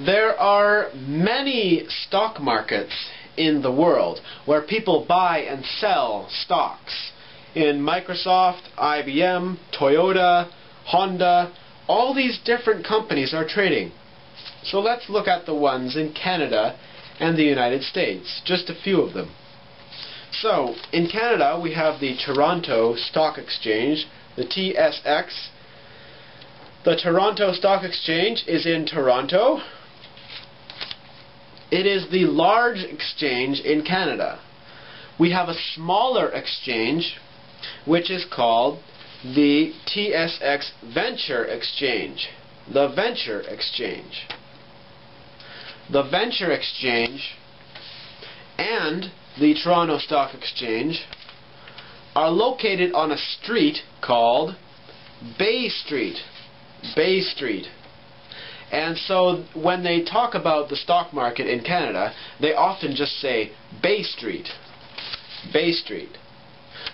There are many stock markets in the world where people buy and sell stocks. In Microsoft, IBM, Toyota, Honda, all these different companies are trading. So let's look at the ones in Canada and the United States, just a few of them. So, in Canada we have the Toronto Stock Exchange, the TSX. The Toronto Stock Exchange is in Toronto. It is the large exchange in Canada. We have a smaller exchange which is called the TSX Venture Exchange. The Venture Exchange. The Venture Exchange and the Toronto Stock Exchange are located on a street called Bay Street. Bay Street. And so when they talk about the stock market in Canada, they often just say Bay Street. Bay Street.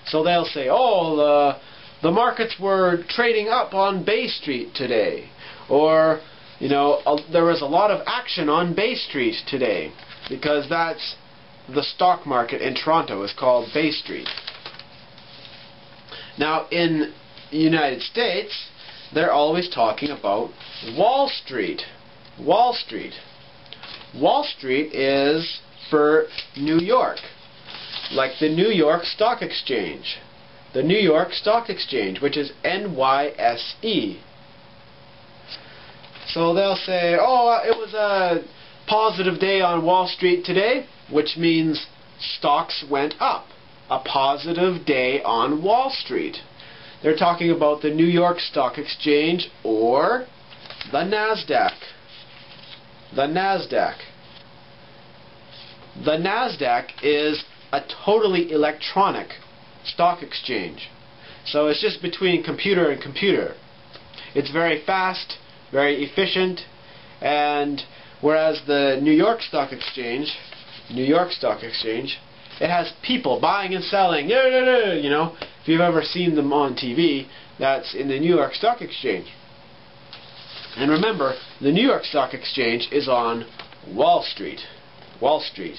So they'll say, oh, the markets were trading up on Bay Street today. Or, you know, there was a lot of action on Bay Street today. Because that's the stock market in Toronto is called Bay Street. Now in the United States, they're always talking about Wall Street. Wall Street. Wall Street is for New York. Like the New York Stock Exchange. The New York Stock Exchange, which is NYSE. So they'll say, oh, it was a positive day on Wall Street today, which means stocks went up. A positive day on Wall Street. They're talking about the New York Stock Exchange or the NASDAQ. The NASDAQ. The NASDAQ is a totally electronic stock exchange. So it's just between computer and computer. It's very fast, very efficient, and whereas the New York Stock Exchange, it has people buying and selling, you know. If you've ever seen them on TV, that's in the New York Stock Exchange. And remember, the New York Stock Exchange is on Wall Street. Wall Street.